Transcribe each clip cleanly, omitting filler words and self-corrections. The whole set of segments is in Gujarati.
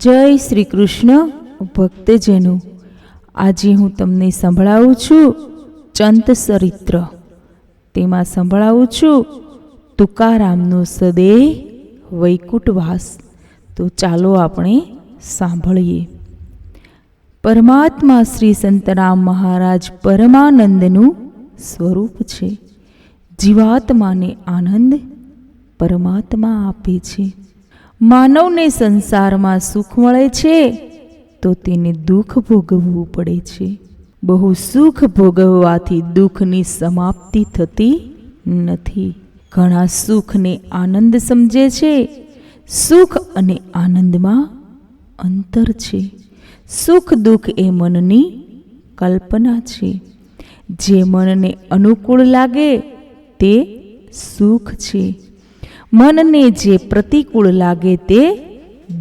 જય શ્રી કૃષ્ણ ભક્તજનો, આજે હું તમને સંભળાવું છું ચંત ચરિત્ર. તેમાં સંભળાવું છું તુકારામનો સદેહ વૈકુંઠવાસ. તો ચાલો આપણે સાંભળીએ. પરમાત્મા શ્રી સંતરામ મહારાજ પરમાનંદનું સ્વરૂપ છે. જીવાત્માને આનંદ પરમાત્મા આપે છે. માનવને સંસારમાં સુખ મળે છે તો તેને દુઃખ ભોગવવું પડે છે. બહુ સુખ ભોગવવાથી દુઃખની સમાપ્તિ થતી નથી. ઘણા સુખને આનંદ સમજે છે. સુખ અને આનંદમાં અંતર છે. સુખ દુઃખ એ મનની કલ્પના છે. જે મનને અનુકૂળ લાગે તે સુખ છે. મનને જે પ્રતિકૂળ લાગે તે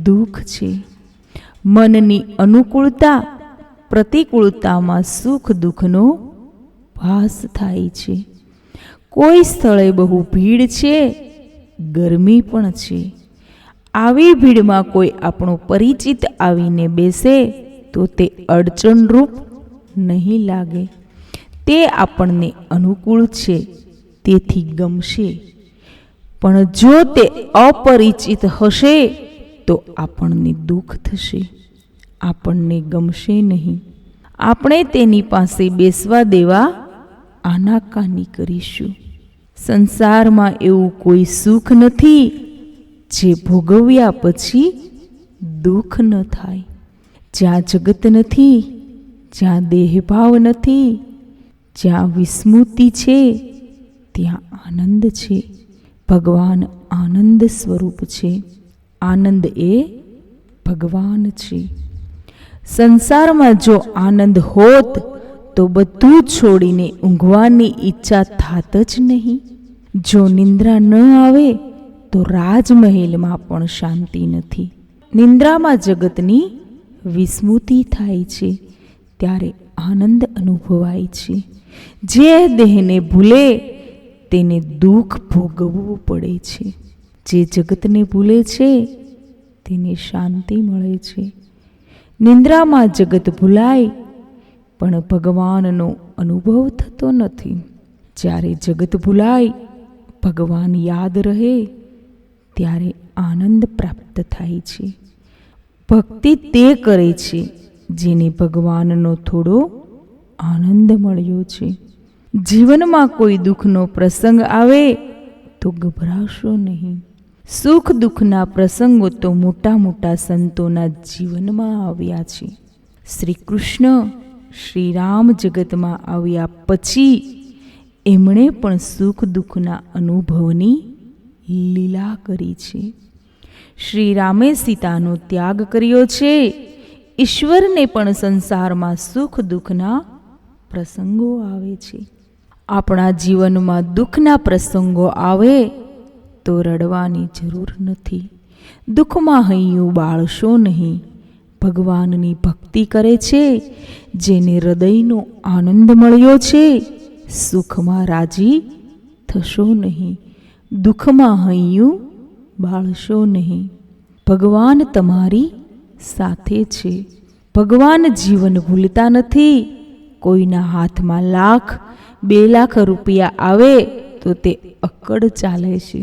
દુઃખ છે. મનની અનુકૂળતા પ્રતિકૂળતામાં સુખ દુઃખનો ભાસ થાય છે. કોઈ સ્થળે બહુ ભીડ છે, ગરમી પણ છે. આવી ભીડમાં કોઈ આપણો પરિચિત આવીને બેસે તો તે અડચણરૂપ નહીં લાગે. તે આપણને અનુકૂળ છે તેથી ગમશે. પણ જો તે અપરિચિત હશે તો આપણને દુઃખ થશે, આપણને ગમશે નહીં. આપણે તેની પાસે બેસવા દેવા આનાકાની કરીશું. સંસારમાં એવું કોઈ સુખ નથી જે ભોગવ્યા પછી દુઃખ ન થાય. જ્યાં જગત નથી, જ્યાં દેહભાવ નથી, જ્યાં વિસ્મૃતિ છે, ત્યાં આનંદ છે. ભગવાન આનંદ સ્વરૂપ છે. આનંદ એ ભગવાન છે. સંસારમાં જો આનંદ હોત તો બધું છોડીને ઊંઘવાની ઈચ્છા થાત જ નહીં. જો નિંદ્રા ન આવે તો રાજમહેલમાં પણ શાંતિ નથી. નિંદ્રામાં જગતની વિસ્મૃતિ થાય છે, ત્યારે આનંદ અનુભવાય છે. જે દેહને ભૂલે તેને દુઃખ ભોગવવું પડે છે. જે જગતને ભૂલે છે તેને શાંતિ મળે છે. નિંદ્રામાં જગત ભૂલાય પણ ભગવાનનો અનુભવ થતો નથી. જ્યારે જગત ભૂલાય, ભગવાન યાદ રહે, ત્યારે આનંદ પ્રાપ્ત થાય છે. ભક્તિ તે કરે છે જેને ભગવાનનો થોડો આનંદ મળ્યો છે. જીવનમાં કોઈ દુઃખનો પ્રસંગ આવે તો ગભરાશો નહીં. સુખ દુઃખના પ્રસંગો તો મોટા મોટા સંતોના જીવનમાં આવ્યા છે. શ્રી કૃષ્ણ શ્રી રામ જગતમાં આવ્યા પછી એમણે પણ સુખ દુઃખના અનુભવની લીલા કરી છે. શ્રી રામે સીતાનો ત્યાગ કર્યો છે. ઈશ્વરને પણ સંસારમાં સુખ દુઃખના પ્રસંગો આવે છે. આપણા જીવનમાં દુઃખના પ્રસંગો આવે તો રડવાની જરૂર નથી. દુઃખમાં હૈયું બાળશો નહીં. ભગવાનની ભક્તિ કરે છે જેને હૃદયનો આનંદ મળ્યો છે, સુખમાં રાજી થશો નહીં. દુઃખમાં હૈયું બાળશો નહીં. ભગવાન તમારી સાથે છે. ભગવાન જીવન ભૂલતા નથી. કોઈના હાથમાં 1,00,000-2,00,000 રૂપિયા આવે તો તે અક્કડ ચાલે છે.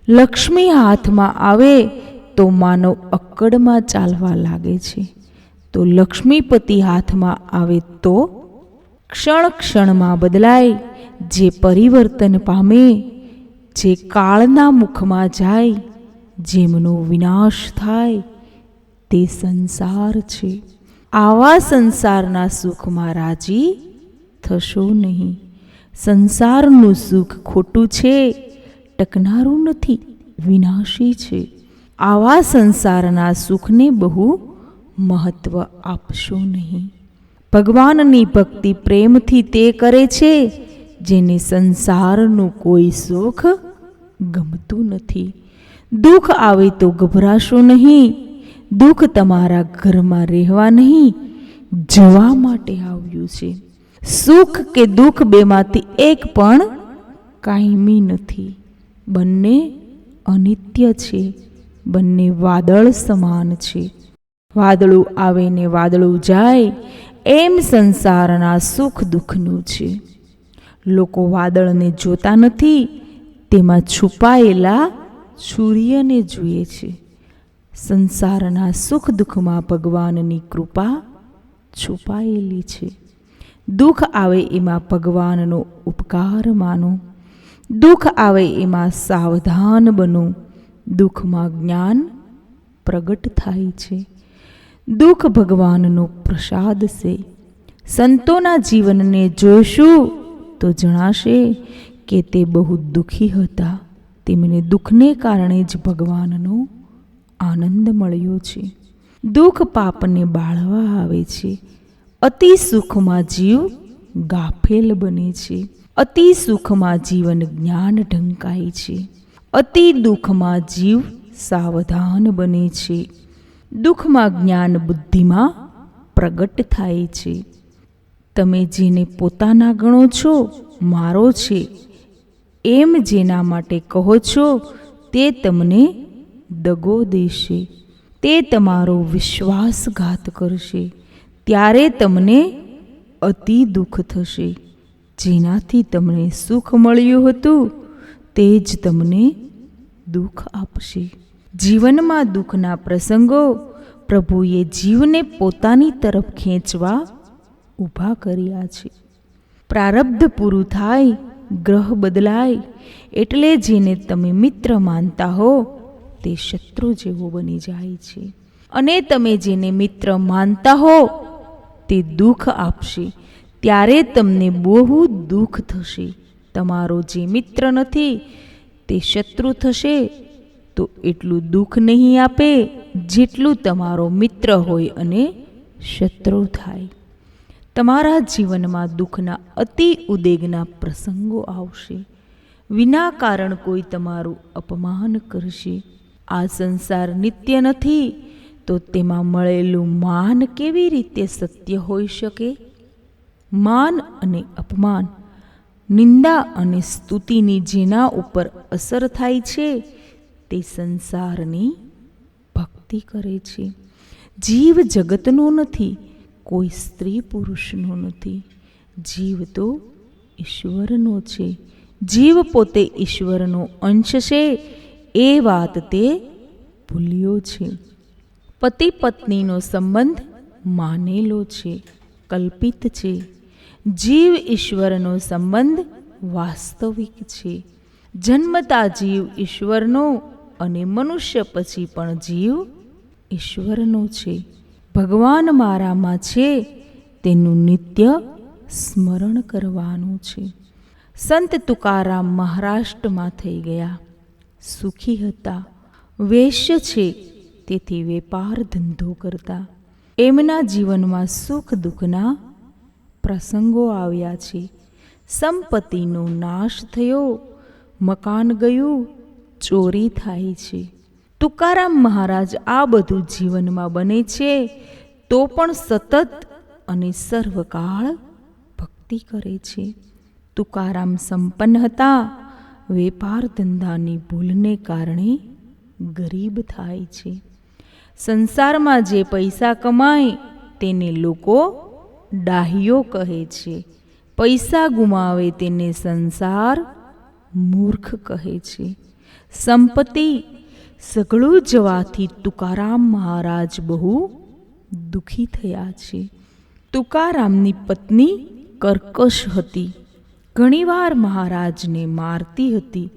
લક્ષ્મી હાથમાં આવે તો માનવ અક્કડમાં ચાલવા લાગે છે. તો લક્ષ્મીપતિ હાથમાં આવે તો ક્ષણ ક્ષણમાં બદલાય. જે પરિવર્તન પામે, જે કાળના મુખમાં જાય, જેમનો વિનાશ થાય તે સંસાર છે. આવા સંસારના સુખમાં રાજી થશો નહીં. સંસારનું સુખ ખોટું છે, ટકનારું નથી, વિનાશી છે. આવા સંસારના સુખને બહુ મહત્વ આપશો નહીં. ભગવાનની ભક્તિ પ્રેમથી તે કરે છે જેને સંસારનું કોઈ સુખ ગમતું નથી. દુઃખ આવે તો ગભરાશો નહીં. દુઃખ તમારા ઘરમાં રહેવા નહીં, જવા માટે આવ્યું છે. સુખ કે દુઃખ બેમાંથી એક પણ કાયમી નથી. બંને અનિત્ય છે. બંને વાદળ સમાન છે. વાદળું આવે ને વાદળું જાય, એમ સંસારના સુખ દુઃખનું છે. લોકો વાદળને જોતા નથી, તેમાં છુપાયેલા સૂર્યને જુએ છે. સંસારના સુખ દુઃખમાં ભગવાનની કૃપા છુપાયેલી છે. દુઃખ આવે એમાં ભગવાનનો ઉપકાર માનો. દુઃખ આવે એમાં સાવધાન બનો. દુઃખમાં જ્ઞાન પ્રગટ થાય છે. દુઃખ ભગવાનનો પ્રસાદ છે. સંતોના જીવનને જોઈશું તો જણાશે કે તે બહુ દુઃખી હતા. તેમને દુઃખને કારણે જ ભગવાનનો આનંદ મળ્યો છે. દુઃખ પાપને બાળવા આવે છે. અતિ સુખમાં જીવ ગાફેલ બને છે. અતિ સુખમાં જીવન જ્ઞાન ઢંકાય છે. અતિ દુઃખમાં જીવ સાવધાન બને છે. દુઃખમાં જ્ઞાન બુદ્ધિમાં પ્રગટ થાય છે. તમે જેને પોતાના ગણો છો, મારો છે એમ જેના માટે કહો છો, તે તમને દગો દેશે. તે તમારો વિશ્વાસઘાત કરશે. ત્યારે તમને અતિ દુઃખ થશે. જેનાથી તમને સુખ મળ્યું હતું તે જ તમને દુઃખ આપશે. જીવનમાં દુઃખના પ્રસંગો પ્રભુએ જીવને પોતાની તરફ ખેંચવા ઊભા કર્યા છે. પ્રારબ્ધ પૂરું થાય, ગ્રહ બદલાય એટલે જેને તમે મિત્ર માનતા હો તે શત્રુ જેવો બની જાય છે. અને તમે જેને મિત્ર માનતા હો તે દુઃખ આપશે. ત્યારે તમને બહુ દુઃખ થશે. તમારો જે મિત્ર નથી તે શત્રુ થશે તો એટલું દુઃખ નહીં આપે જેટલું તમારો મિત્ર હોય અને શત્રુ થાય. તમારા જીવનમાં દુઃખના અતિ ઉદ્વેગના પ્રસંગો આવશે. વિના કારણ કોઈ તમારું અપમાન કરશે. આ સંસાર નિત્ય નથી તો તેમાં મળેલું માન કેવી રીતે સત્ય હોઈ શકે? માન અને અપમાન, નિંદા અને સ્તુતિની જેના ઉપર અસર થાય છે તે સંસારની ભક્તિ કરે છે. જીવ જગતનો નથી, કોઈ સ્ત્રી પુરુષનો નથી. જીવ તો ઈશ્વરનો છે. જીવ પોતે ઈશ્વરનો અંશ છે એ વાત તે ભૂલ્યો છે. પતિ પત્નીનો સંબંધ માનેલો છે, કલ્પિત છે. જીવ ઈશ્વરનો સંબંધ વાસ્તવિક છે. જન્મતા જીવ ઈશ્વરનો અને મનુષ્ય પછી પણ જીવ ઈશ્વરનો છે. ભગવાન મારામાં છે તેનું નિત્ય સ્મરણ કરવાનું છે. સંત તુકારામ મહારાષ્ટ્રમાં થઈ ગયા. સુખી હતા. વેશ્ય છે તેથી વેપાર ધંધો કરતા. એમના જીવનમાં સુખ દુઃખના પ્રસંગો આવ્યા છે. સંપત્તિનો નાશ થયો, મકાન ગયું, ચોરી થાય છે. તુકારામ મહારાજ આ બધું જીવનમાં બને છે તો પણ સતત અને સર્વકાળ ભક્તિ કરે છે. તુકારામ સંપન્ન હતા. વેપાર ધંધાની ભૂલને કારણે ગરીબ થાય છે. સંસારમાં જે પૈસા કમાય તેને લોકો ડાહ્યો કહે છે. પૈસા ગુમાવે તેને સંસાર મૂર્ખ કહે છે. સંપત્તિ સઘળું જવાથી તુકારામ મહારાજ બહુ દુઃખી થયા છે. તુકારામની પત્ની કર્કશ હતી. ઘણીવાર મહારાજને મારતી હતી.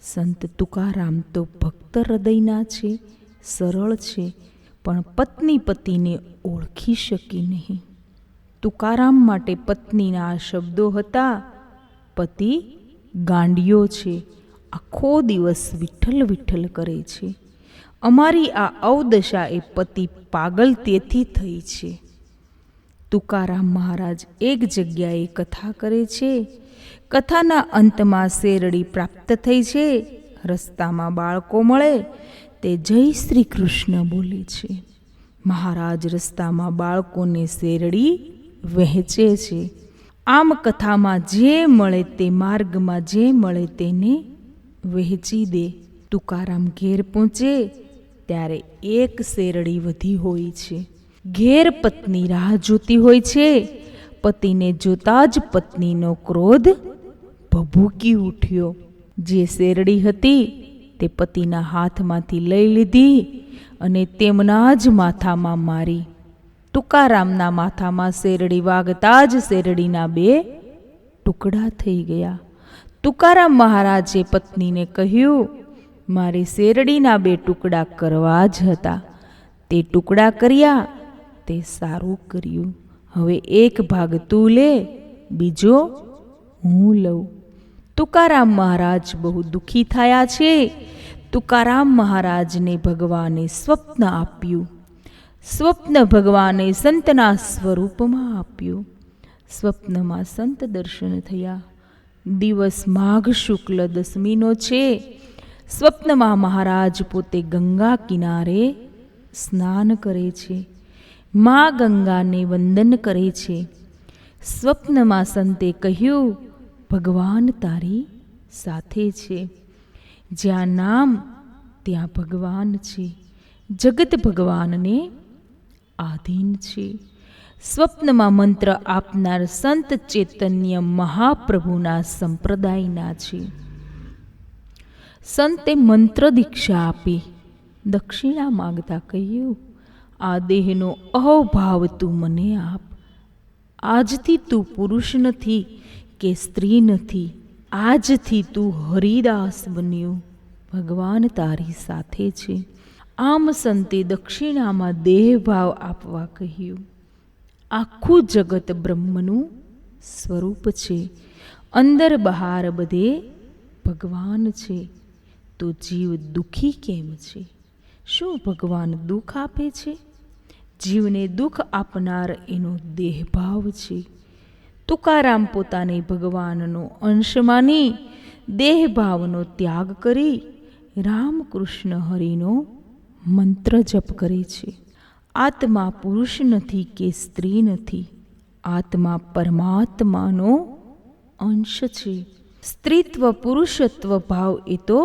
સંત તુકારામ તો ભક્ત હૃદયના છે, સરળ છે, પણ પત્ની પતિને ઓળખી શકી નહીં. તુકારામ માટે પત્નીના આ શબ્દો હતા: પતિ ગાંડિયો છે, આખો દિવસ વિઠ્ઠલ વિઠ્ઠલ કરે છે. અમારી આ અવદશા એ પતિ પાગલ તેથી થઈ છે. તુકારામ મહારાજ એક જગ્યાએ કથા કરે છે. કથાના અંતમાં શેરડી પ્રાપ્ત થઈ છે. રસ્તામાં બાળકો મળે તે જય શ્રી કૃષ્ણ બોલે છે. મહારાજ રસ્તામાં બાળકોને શેરડી વહેંચે છે. આમ કથામાં જે મળે તે માર્ગમાં જે મળે તેને વહેંચી દે. તુકારામ ઘેર પહોંચે ત્યારે એક શેરડી વધી હોય છે. ઘેર પત્ની રાહ જોતી હોય છે. પતિને જોતા જ પત્નીનો ક્રોધ ભભૂકી ઉઠ્યો. જે શેરડી હતી તે પતિના હાથમાંથી લઈ લીધી અને તેમના જ માથામાં મારી. તુકારામના માથામાં શેરડી વાગતા જ શેરડીના 2 ટુકડા થઈ ગયા. તુકારામ મહારાજે પત્નીને કહ્યું, મારે શેરડીના 2 ટુકડા કરવા જ હતા. તે ટુકડા કર્યા, તે સારું કર્યું. હવે 1 ભાગ તું લે, બીજો હું લઉં. તુકારામ મહારાજ બહુ દુઃખી થયા છે. તુકારામ મહારાજને ભગવાને સ્વપ્ન આપ્યું. સ્વપ્ન ભગવાને સંતના સ્વરૂપમાં આપ્યું. સ્વપ્નમાં સંત દર્શન થયા. દિવસ માઘ શુક્લ દશમીનો છે. સ્વપ્નમાં મહારાજ પોતે ગંગા કિનારે સ્નાન કરે છે. મા ગંગાને વંદન કરે છે. સ્વપ્નમાં સંતે કહ્યું, ભગવાન તારી સાથે છે. જ્યાં નામ ત્યાં ભગવાન છે. જગત ભગવાનને આધીન છે. સ્વપ્નમાં મંત્ર આપનાર સંત ચૈતન્ય મહાપ્રભુના સંપ્રદાયના છે. સંતે મંત્ર દીક્ષા આપી. દક્ષિણા માંગતા કહ્યું, આ દેહનો અહોભાવ તું મને આપ. આજથી તું પુરુષ નથી કે સ્ત્રી નથી. આજથી તું હરિદાસ બન્યો. ભગવાન તારી સાથે છે. આમ સંતે દક્ષિણામાં દેહભાવ આપવા કહ્યું. આખું જગત બ્રહ્મનું સ્વરૂપ છે. અંદર બહાર બધે ભગવાન છે. તો જીવ દુઃખી કેમ છે? શું ભગવાન દુઃખ આપે છે? જીવને દુઃખ આપનાર એનો દેહભાવ છે. તુકારામ પોતાને ભગવાનનો અંશ માની દેહભાવનો ત્યાગ કરી રામકૃષ્ણ હરિનો મંત્ર જપ કરે છે. આત્મા પુરુષ નથી કે સ્ત્રી નથી. આત્મા પરમાત્માનો અંશ છે. સ્ત્રીત્વ પુરુષત્વ ભાવ એ તો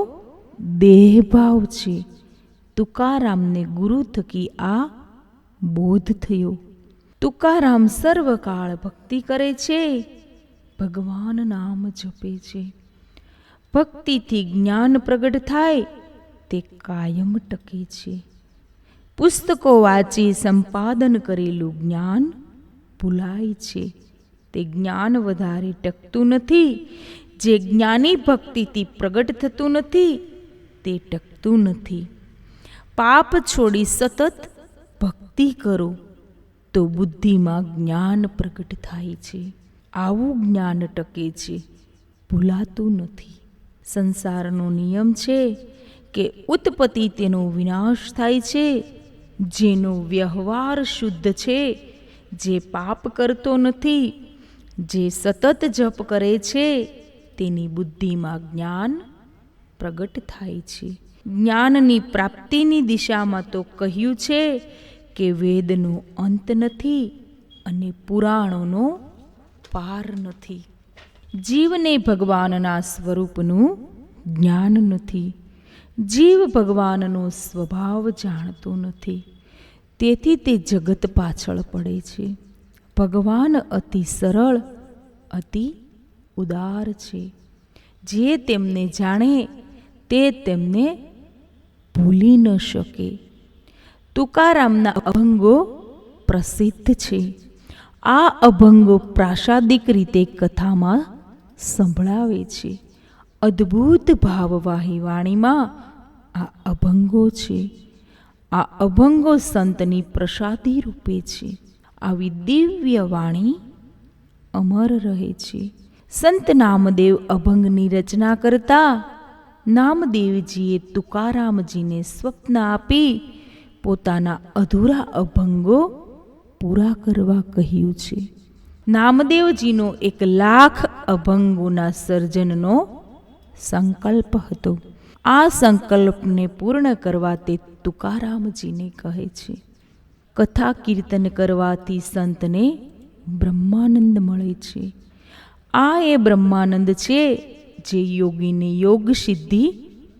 દેહભાવ છે. તુકારામને ગુરુ થકી આ બોધ થયો. તુકારામ સર્વકાળ ભક્તિ કરે છે. ભગવાન નામ જપે છે. ભક્તિથી જ્ઞાન પ્રગટ થાય તે કાયમ ટકે છે. પુસ્તકો વાંચી સંપાદન કરેલું જ્ઞાન ભૂલાય છે. તે જ્ઞાન વધારે ટકતું નથી. જે જ્ઞાની ભક્તિથી પ્રગટ થતું નથી તે ટકતું નથી. પાપ છોડી સતત ભક્તિ કરો તો બુદ્ધિમાં જ્ઞાન પ્રગટ થાય છે. આવું જ્ઞાન ટકે છે, ભૂલાતું નથી. સંસારનો નિયમ છે કે ઉત્પત્તિ તેનો વિનાશ થાય છે. જેનો વ્યવહાર શુદ્ધ છે, જે પાપ કરતો નથી, જે સતત જપ કરે છે, તેની બુદ્ધિમાં જ્ઞાન પ્રગટ થાય છે. જ્ઞાનની પ્રાપ્તિની દિશામાં તો કહ્યું છે કે વેદનો અંત નથી અને પુરાણોનો પાર નથી. જીવને ભગવાનના સ્વરૂપનું જ્ઞાન નથી. જીવ ભગવાનનો સ્વભાવ જાણતો નથી. તેથી તે જગત પાછળ પડે છે. ભગવાન અતિ સરળ, અતિ ઉદાર છે. જે તેમને જાણે તે તેમને ભૂલી ન શકે. તુકારામના અભંગો પ્રસિદ્ધ છે. આ અભંગો પ્રાસાદિક રીતે કથામાં સંભળાવે છે. અદ્ભુત ભાવવાહી વાણીમાં આ અભંગો છે. આ અભંગો સંતની પ્રસાદી રૂપે છે. આવી દિવ્ય વાણી અમર રહે છે. સંત નામદેવ અભંગની રચના કરતા નામદેવજીએ તુકારામજીને સ્વપ્ન આપી પોતાના અધૂરા અભંગો પૂરા કરવા કહ્યું છે. નામદેવજીનો 1,00,000 અભંગોના સર્જનનો સંકલ્પ હતો. આ સંકલ્પને પૂર્ણ કરવા તે તુકારામજીને કહે છે. કથા કીર્તન કરવાથી સંતને બ્રહ્માનંદ મળે છે. આ એ બ્રહ્માનંદ છે જે યોગીને યોગ સિદ્ધિ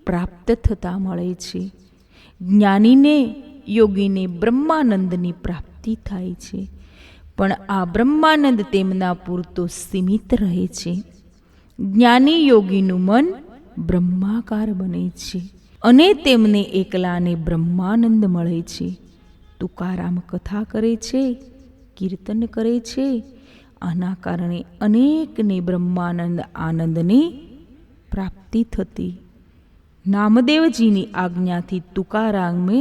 પ્રાપ્ત થતા મળે છે. જ્ઞાનીને, યોગીને બ્રહ્માનંદની પ્રાપ્તિ થાય છે, પણ આ બ્રહ્માનંદ તેમના પૂરતો સીમિત રહે છે. જ્ઞાની યોગીનું મન બ્રહ્માકાર બને છે અને તેમને એકલાને બ્રહ્માનંદ મળે છે. તુકારામ કથા કરે છે, કીર્તન કરે છે. આના કારણે અનેકને બ્રહ્માનંદ આનંદની પ્રાપ્તિ થતી. નામદેવજીની આજ્ઞાથી તુકારામે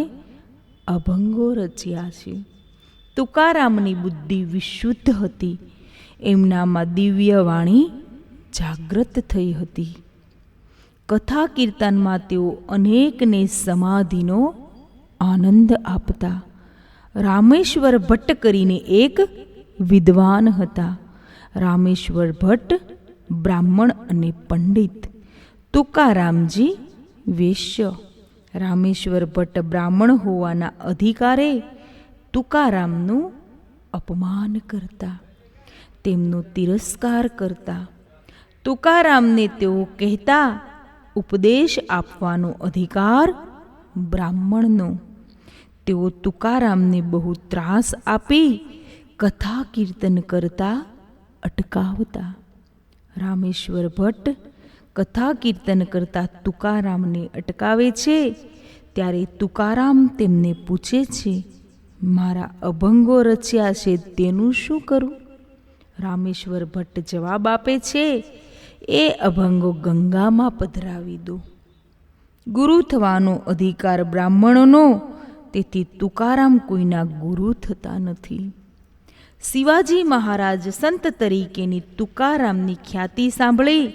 અભંગો રચ્યા છે. તુકારામની બુદ્ધિ વિશુદ્ધ હતી. એમનામાં દિવ્ય વાણી જાગૃત થઈ હતી. કથા કીર્તનમાં તેઓ અનેકને સમાધિનો આનંદ આપતા. રામેશ્વર ભટ્ટ કરીને એક વિદ્વાન હતા. રામેશ્વર ભટ્ટ બ્રાહ્મણ અને પંડિત, તુકારામજી વેશ્ય. રામેશ્વર ભટ્ટ બ્રાહ્મણ હોવાના અધિકારે તુકારામનું અપમાન કરતા, તેમનો તિરસ્કાર કરતા. તુકારામને તેઓ કહેતા, ઉપદેશ આપવાનો અધિકાર બ્રાહ્મણનો. તેઓ તુકારામને બહુ ત્રાસ આપી કથા કીર્તન કરતા અટકાવતા. રામેશ્વર ભટ્ટ કથા કીર્તન કરતા તુકારામને અટકાવે છે. ત્યારે તુકારામ તેમને પૂછે છે, મારા અભંગો રચ્યા છે તેનું શું કરું? રામેશ્વર ભટ્ટ જવાબ આપે છે, એ અભંગો ગંગામાં પધરાવી દો. ગુરુ થવાનો અધિકાર બ્રાહ્મણોનો, તેથી તુકારામ કોઈના ગુરુ થતા નથી. શિવાજી મહારાજ સંત તરીકેની તુકારામની ખ્યાતિ સાંભળી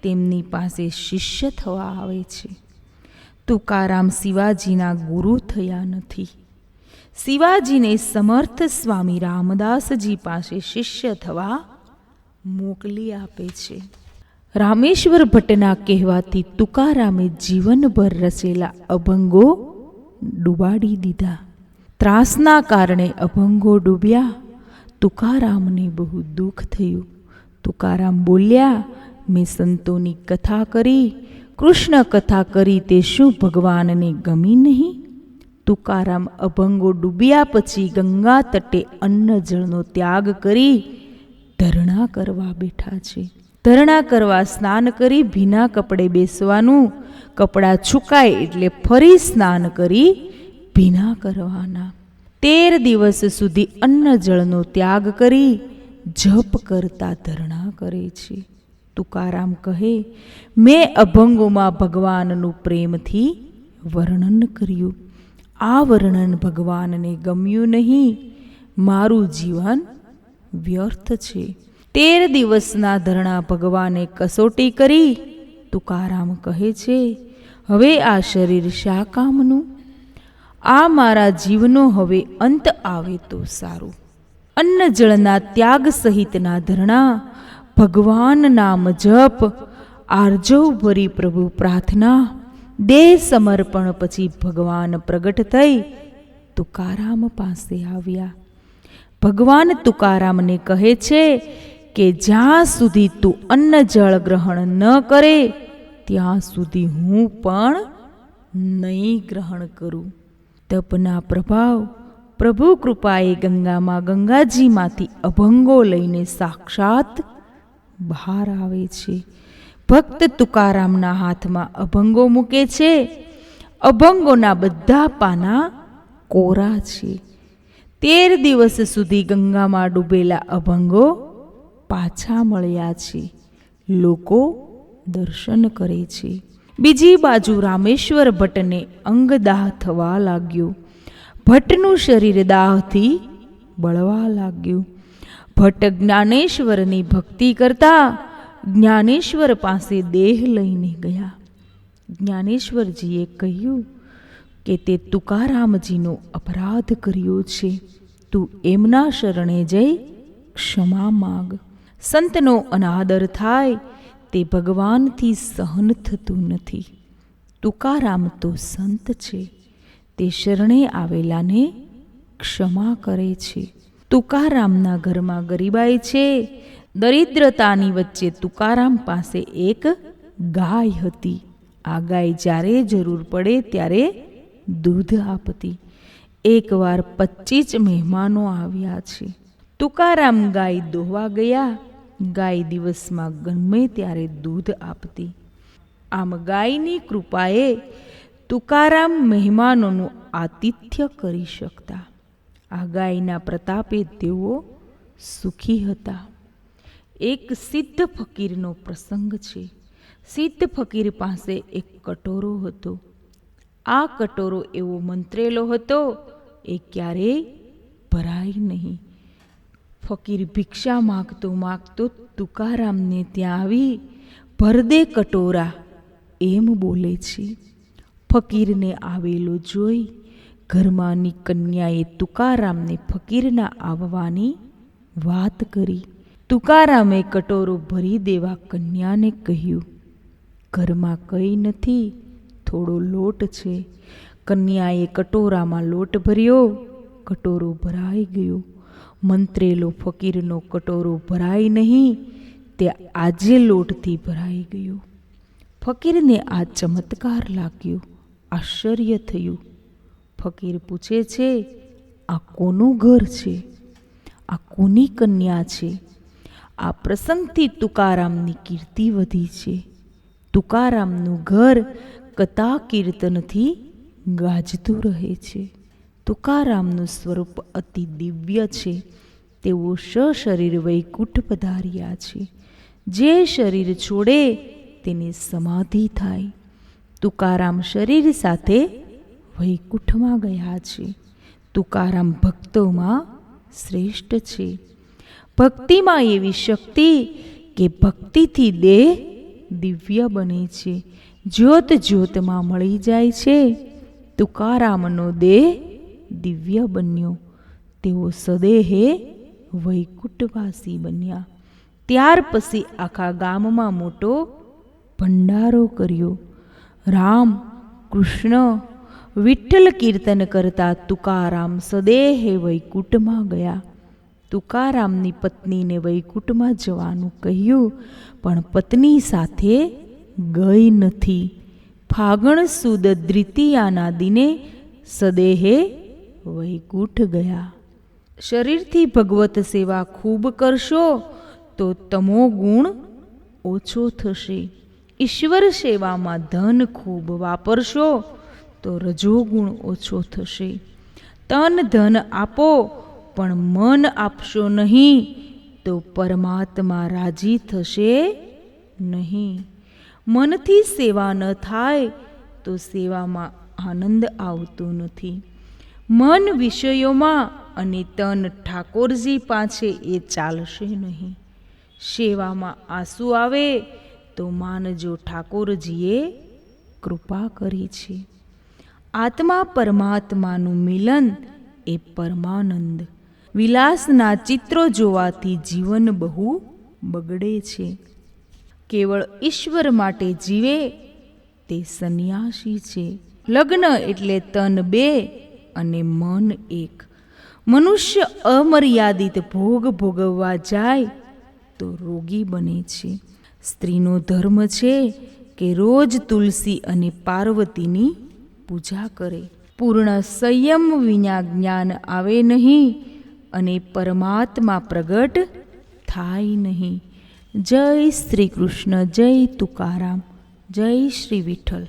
તેમની પાસે શિષ્ય થવા આવે છે. તુકારામ શિવાજીના ગુરુ થયા નથી. શિવાજીને સમર્થ સ્વામી રામદાસજી પાસે શિષ્ય થવા મોકલી આપે છે. રામેશ્વર ભટ્ટના કહેવાથી તુકારામે જીવનભર રચેલા અભંગો ડૂબાડી દીધા. ત્રાસના કારણે અભંગો ડૂબ્યા. તુકારામને બહુ દુઃખ થયું. તુકારામ બોલ્યા, મેં સંતોની કથા કરી, કૃષ્ણ કથા કરી, તે શું ભગવાનને ગમી નહીં? તુકારામ અભંગો ડૂબ્યા પછી ગંગા તટે અન્ન જળનો ત્યાગ કરી ધરણા કરવા બેઠા છે. ધરણા કરવા સ્નાન કરી ભીના કપડે બેસવાનું, કપડાં છુકાય એટલે ફરી સ્નાન કરી ભીના કરવાના. 13 દિવસ સુધી અન્ન જળનો ત્યાગ કરી જપ કરતા ધરણા કરે છે. તુકારામ કહે, મેં અભંગોમાં ભગવાનનું પ્રેમથી વર્ણન કર્યું. આ વર્ણન ભગવાનને ગમ્યું નહીં. મારું જીવન વ્યર્થ છે. 13 દિવસના ધરણા ભગવાને કસોટી કરી. તુકારામ કહે છે, હવે આ શરીર શા કામનું? આ મારા જીવનો હવે અંત આવે તો સારું. અન્ન જળના ત્યાગ સહિતના ધરણા, ભગવાન નામ જપ, આર્જવ ભરી પ્રભુ પ્રાર્થના, દેહ સમર્પણ પછી ભગવાન પ્રગટ થઈ તુકારામ પાસે આવ્યા. ભગવાન તુકારામને કહે છે કે જ્યાં સુધી તું અન્ન જળ ગ્રહણ ન કરે ત્યાં સુધી હું પણ નહીં ગ્રહણ કરું. તપના પ્રભાવ, પ્રભુ કૃપાએ ગંગામાં ગંગાજીમાંથી અભંગો લઈને સાક્ષાત બહાર આવે છે. ભક્ત તુકારામના હાથમાં અભંગો મૂકે છે. અભંગોના બધા પાના કોરા છે. 13 દિવસ સુધી ગંગામાં ડૂબેલા અભંગો પાછા મળ્યા છે. લોકો દર્શન કરે છે. બીજી બાજુ રામેશ્વર ભટ્ટને અંગદાહ થવા લાગ્યો. ભટ્ટનું શરીર દાહથી બળવા લાગ્યું. ભટ્ટ જ્ઞાનેશ્વરની ભક્તિ કરતા જ્ઞાનેશ્વર પાસે દેહ લઈને ગયા. જ્ઞાનેશ્વરજીએ કહ્યું કે તે તુકારામજીનો અપરાધ કર્યો છે. તું એમના શરણે જઈ ક્ષમા માગ. સંતનો અનાદર થાય તે ભગવાનથી સહન થતું નથી. તુકારામ તો સંત છે. તે શરણે આવેલાને ક્ષમા કરે છે. તુકારામના ઘરમાં ગરીબાઈ છે. દરિદ્રતાની વચ્ચે તુકારામ પાસે એક ગાય હતી. આ ગાય જ્યારે જરૂર પડે ત્યારે દૂધ આપતી. એકવાર 25 મહેમાનો આવ્યા છે. તુકારામ ગાય દોવા ગયા. ગાય દિવસમાં ગમે ત્યારે દૂધ આપતી. આમ ગાયની કૃપાએ તુકારામ મહેમાનોનું આતિથ્ય કરી શકતા. આ ગાયના પ્રતાપે તેઓ સુખી હતા. એક સિદ્ધ ફકીરનો પ્રસંગ છે. સિદ્ધ ફકીર પાસે એક કટોરો હતો. આ કટોરો એવો મંત્રેલો હતો એ ક્યારેય ભરાય નહીં. ફકીર ભિક્ષા માગતો માગતો તુકારામને ત્યાં આવી ભર દે કટોરા એમ બોલે છે. ફકીરને આવેલો જોઈ ઘરમાંની કન્યાએ તુકારામને ફકીરના આવવાની વાત કરી. તુકારામે કટોરો ભરી દેવા કન્યાને કહ્યું, ઘરમાં કંઈ નથી, થોડો લોટ છે. કન્યાએ કટોરામાં લોટ ભર્યો. કટોરો ભરાઈ ગયો. મંત્રેલો ફકીરનો કટોરો ભરાય નહીં તે આજે લોટથી ભરાઈ ગયો. ફકીરને આ ચમત્કાર લાગ્યો. આશ્ચર્ય થયું. ફકીર પૂછે છે, આ કોનું ઘર છે? આ કોની કન્યા છે? આ પ્રસંગથી તુકારામની કીર્તિ વધી છે. તુકારામનું ઘર કથા કીર્તનથી ગાજતું રહે છે. તુકારામનું સ્વરૂપ અતિ દિવ્ય છે. તેઓ સશરીર વૈકુંઠ પધાર્યા છે. જે શરીર છોડે તેને સમાધિ થાય. તુકારામ શરીર સાથે વૈકુંઠમાં ગયા છે. તુકારામ ભક્તોમાં શ્રેષ્ઠ છે. ભક્તિમાં એવી શક્તિ કે ભક્તિથી દેહ દિવ્ય બને છે. જ્યોત જ્યોતમાં મળી જાય છે. તુકારામનો દેહ દિવ્ય બન્યો. તેઓ સદેહે વૈકુંઠવાસી બન્યા. ત્યાર પછી આખા ગામમાં મોટો ભંડારો કર્યો. રામ, કૃષ્ણ, વિઠ્ઠલ કીર્તન કરતા તુકારામ સદેહે વૈકુંઠમાં ગયા. તુકારામની પત્નીને વૈકુંઠમાં જવાનું કહ્યું, પણ પત્ની સાથે ગઈ નથી. ફાગણ સુદ દ્વિતીયાના દિને સદેહે વૈકુંઠ ગયા. શરીરથી ભગવત સેવા ખૂબ કરશો તો તમો ગુણ ઓછો થશે. ઈશ્વર સેવામાં ધન ખૂબ વાપરશો તો રજોગુણ ઓછો થશે. તન ધન આપો પણ મન આપશો નહીં તો પરમાત્મા રાજી થશે નહીં. મનથી સેવા ન થાય તો સેવામાં આનંદ આવતો નથી. મન વિષયોમાં અને તન ઠાકોરજી પાસે એ ચાલશે નહીં. સેવામાં આંસુ આવે તો માનજો ઠાકોરજીએ કૃપા કરી છે. આત્મા પરમાત્માનું મિલન એ પરમાનંદ. વિલાસના ચિત્રો જોવાથી જીવન બહુ બગડે છે. કેવળ ઈશ્વર માટે જીવે તે સંન્યાસી છે. લગ્ન એટલે તન 2 અને મન 1. મનુષ્ય અમર્યાદિત ભોગ ભોગવવા જાય તો રોગી બને છે. સ્ત્રીનો ધર્મ છે કે રોજ તુલસી અને પાર્વતીની પૂજા કરે. પૂર્ણ સંયમ વિના જ્ઞાન આવે નહીં અને પરમાત્મા પ્રગટ થાય નહીં. જય શ્રી કૃષ્ણ. જય તુકારામ. જય શ્રી વિઠ્ઠલ.